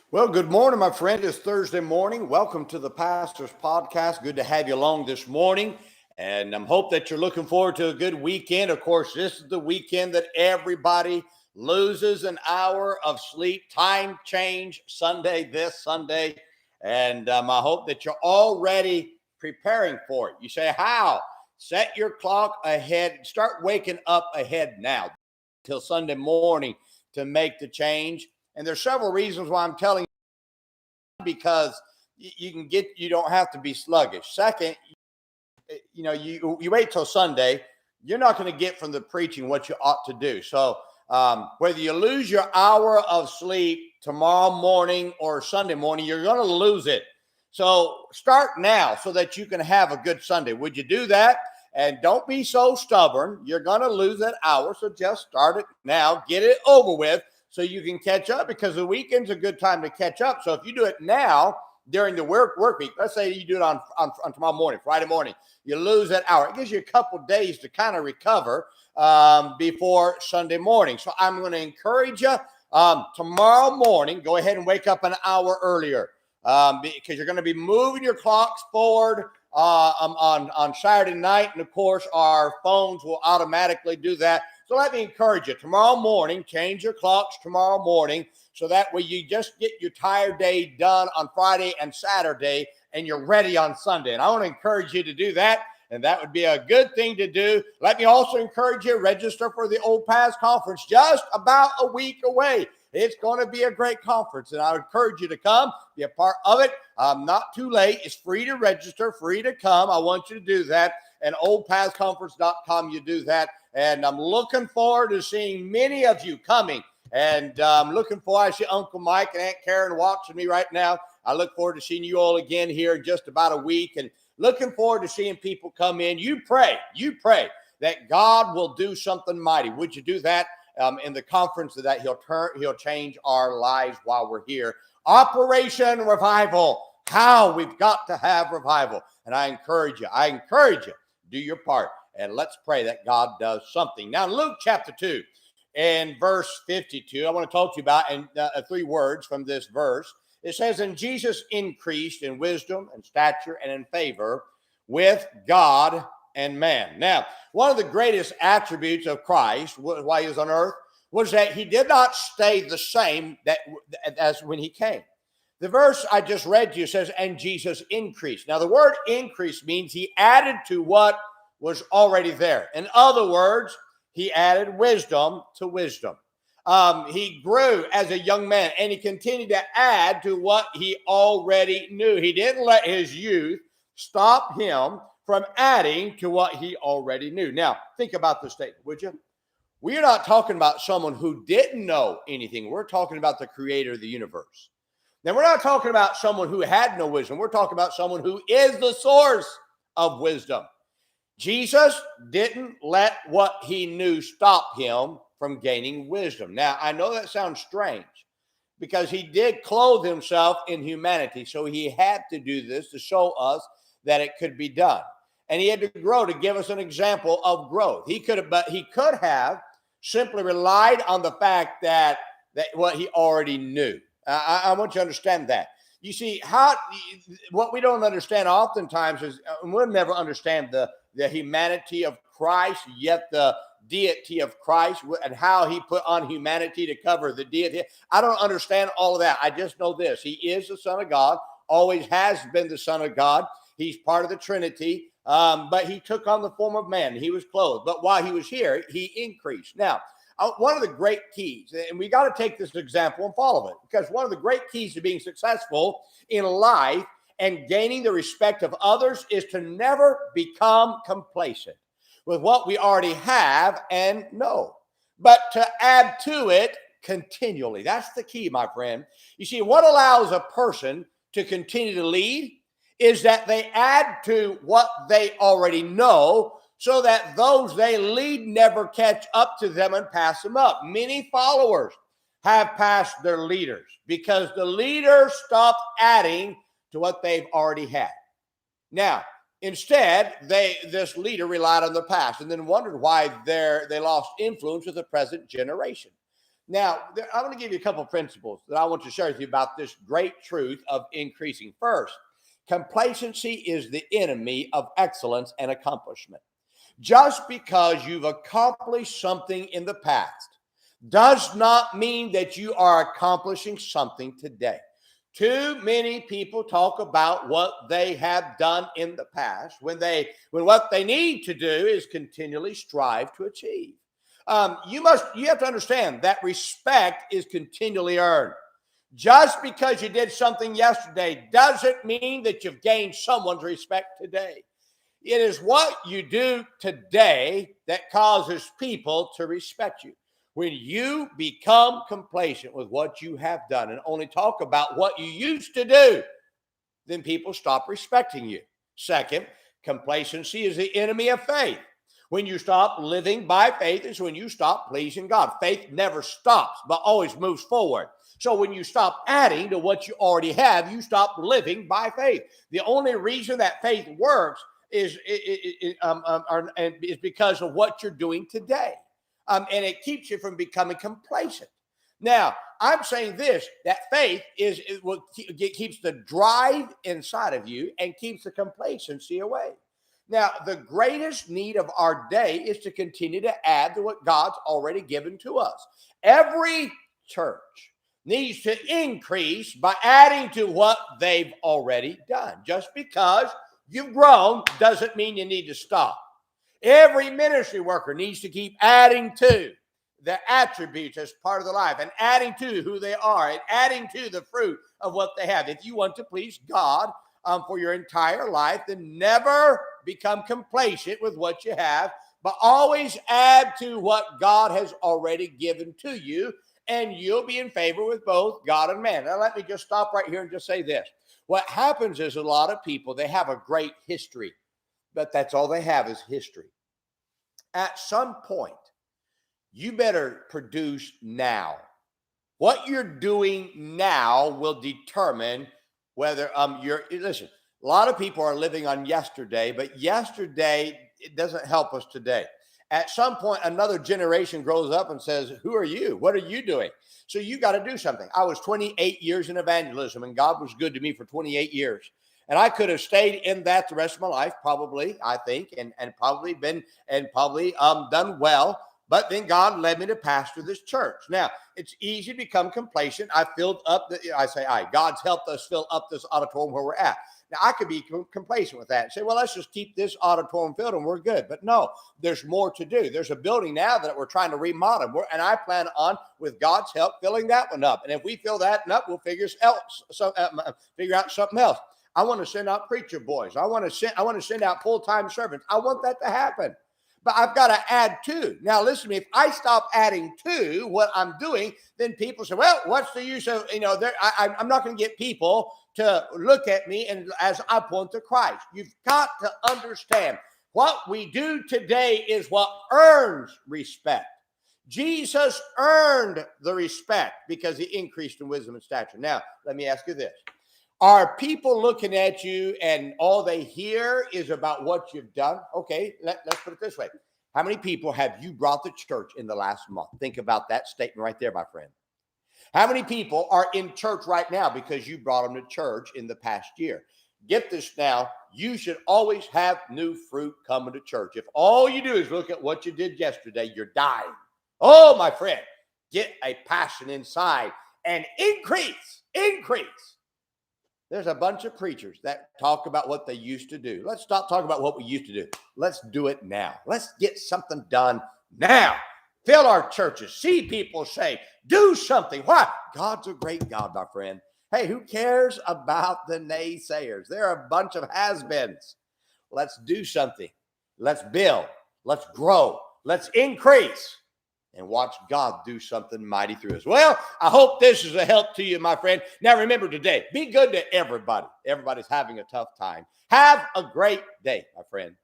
Well, good morning, my friend. It's Thursday morning. Welcome to the Pastor's Podcast. Good to have you along this morning. And I hope that you're looking forward to a good weekend. Of course, this is the weekend that everybody loses an hour of sleep. Time change Sunday, this Sunday. And I hope that you're already preparing for it. You say, how? Set your clock ahead. Start waking up ahead now till Sunday morning to make the change. And there's several reasons why I'm telling you, because you don't have to be sluggish. Second, you wait till Sunday, you're not going to get from the preaching what you ought to do. So whether you lose your hour of sleep tomorrow morning or Sunday morning, you're going to lose it. So start now so that you can have a good Sunday. Would you do that? And don't be so stubborn. You're going to lose that hour. So just start it now. Get it over with so you can catch up, because the weekend's a good time to catch up. So if you do it now during the work week, let's say you do it on tomorrow morning, Friday morning, you lose that hour. It gives you a couple days to kind of recover before Sunday morning. So I'm going to encourage you tomorrow morning, go ahead and wake up an hour earlier because you're going to be moving your clocks forward on Saturday night. And of course, our phones will automatically do that. So let me encourage you tomorrow morning, change your clocks tomorrow morning so that way you just get your tired day done on Friday and Saturday and you're ready on Sunday. And I want to encourage you to do that. And that would be a good thing to do. Let me also encourage you to register for the Old Paths Conference, just about a week away. It's going to be a great conference, and I would encourage you to come, be a part of it. Not too late. It's free to register, free to come. I want you to do that. And oldpathsconference.com, you do that. And I'm looking forward to seeing many of you coming. And I'm looking forward. I see Uncle Mike and Aunt Karen watching me right now. I look forward to seeing you all again here in just about a week. And looking forward to seeing people come in. You pray that God will do something mighty. Would you do that in the conference, that he'll change our lives while we're here? Operation Revival. How we've got to have revival. And I encourage you, do your part. And let's pray that God does something. Now, Luke chapter 2 and verse 52, I want to talk to you about three words from this verse. It says, and Jesus increased in wisdom and stature and in favor with God and man. Now, one of the greatest attributes of Christ while he was on earth was that he did not stay the same as when he came. The verse I just read to you says, and Jesus increased. Now, the word increase means he added to what was already there. In other words, he added wisdom to wisdom. He grew as a young man, and he continued to add to what he already knew. He didn't let his youth stop him from adding to what he already knew. Now, think about this statement, would you? We're not talking about someone who didn't know anything. We're talking about the creator of the universe. Now, we're not talking about someone who had no wisdom. We're talking about someone who is the source of wisdom. Jesus didn't let what he knew stop him from gaining wisdom. Now, I know that sounds strange because he did clothe himself in humanity. So he had to do this to show us that it could be done. And he had to grow to give us an example of growth. He could have simply relied on the fact that what he already knew. I want you to understand that. You see, what we don't understand oftentimes is we'll never understand the humanity of Christ, yet the deity of Christ and how he put on humanity to cover the deity. I don't understand all of that. I just know this. He is the Son of God, always has been the Son of God. He's part of the Trinity, but he took on the form of man. He was clothed. But while he was here, he increased. Now, one of the great keys, and we got to take this example and follow it, because one of the great keys to being successful in life and gaining the respect of others is to never become complacent with what we already have and know, but to add to it continually. That's the key, my friend. You see, what allows a person to continue to lead is that they add to what they already know, so that those they lead never catch up to them and pass them up. Many followers have passed their leaders because the leaders stopped adding to what they've already had. Now, instead, this leader relied on the past and then wondered why they lost influence with the present generation. Now, I'm going to give you a couple of principles that I want to share with you about this great truth of increasing. First, complacency is the enemy of excellence and accomplishment. Just because you've accomplished something in the past does not mean that you are accomplishing something today. Too many people talk about what they have done in the past when what they need to do is continually strive to achieve. You have to understand that respect is continually earned. Just because you did something yesterday doesn't mean that you've gained someone's respect today. It is what you do today that causes people to respect you. When you become complacent with what you have done and only talk about what you used to do, then people stop respecting you. Second, complacency is the enemy of faith. When you stop living by faith is when you stop pleasing God. Faith never stops, but always moves forward. So when you stop adding to what you already have, you stop living by faith. The only reason that faith works is because of what you're doing today. And it keeps you from becoming complacent. Now, I'm saying this, that faith keeps the drive inside of you and keeps the complacency away. Now, the greatest need of our day is to continue to add to what God's already given to us. Every church needs to increase by adding to what they've already done. Just because you've grown doesn't mean you need to stop. Every ministry worker needs to keep adding to the attributes as part of their life and adding to who they are and adding to the fruit of what they have. If you want to please God for your entire life, then never become complacent with what you have, but always add to what God has already given to you, and you'll be in favor with both God and man. Now, let me just stop right here and just say this. What happens is a lot of people, they have a great history, but that's all they have is history. At some point, you better produce now. What you're doing now will determine whether listen, a lot of people are living on yesterday, but yesterday, it doesn't help us today. At some point, another generation grows up and says, who are you? What are you doing? So you got to do something. I was 28 years in evangelism, and God was good to me for 28 years. And I could have stayed in that the rest of my life, probably, I think, and probably done well. But then God led me to pastor this church. Now, it's easy to become complacent. God's helped us fill up this auditorium where we're at. Now, I could be complacent with that and say, well, let's just keep this auditorium filled and we're good. But no, there's more to do. There's a building now that we're trying to remodel. And I plan on, with God's help, filling that one up. And if we fill that one up, we'll figure out something else. I want to send out preacher boys. I want to send out full-time servants. I want that to happen. But I've got to add to. Now, listen to me. If I stop adding to what I'm doing, then people say, well, what's the use of, I'm not going to get people to look at me and as I point to Christ. You've got to understand what we do today is what earns respect. Jesus earned the respect because he increased in wisdom and stature. Now, let me ask you this. Are people looking at you and all they hear is about what you've done? Okay, let's put it this way. How many people have you brought to church in the last month? Think about that statement right there, my friend. How many people are in church right now because you brought them to church in the past year? Get this now. You should always have new fruit coming to church. If all you do is look at what you did yesterday, you're dying. Oh, my friend, get a passion inside and increase. There's a bunch of preachers that talk about what they used to do. Let's stop talking about what we used to do. Let's do it now. Let's get something done now. Fill our churches. See people say, do something. Why? God's a great God, my friend. Hey, who cares about the naysayers? They're a bunch of has-beens. Let's do something. Let's build. Let's grow. Let's increase. And watch God do something mighty through us. Well, I hope this is a help to you, my friend. Now, remember today, be good to everybody. Everybody's having a tough time. Have a great day, my friend.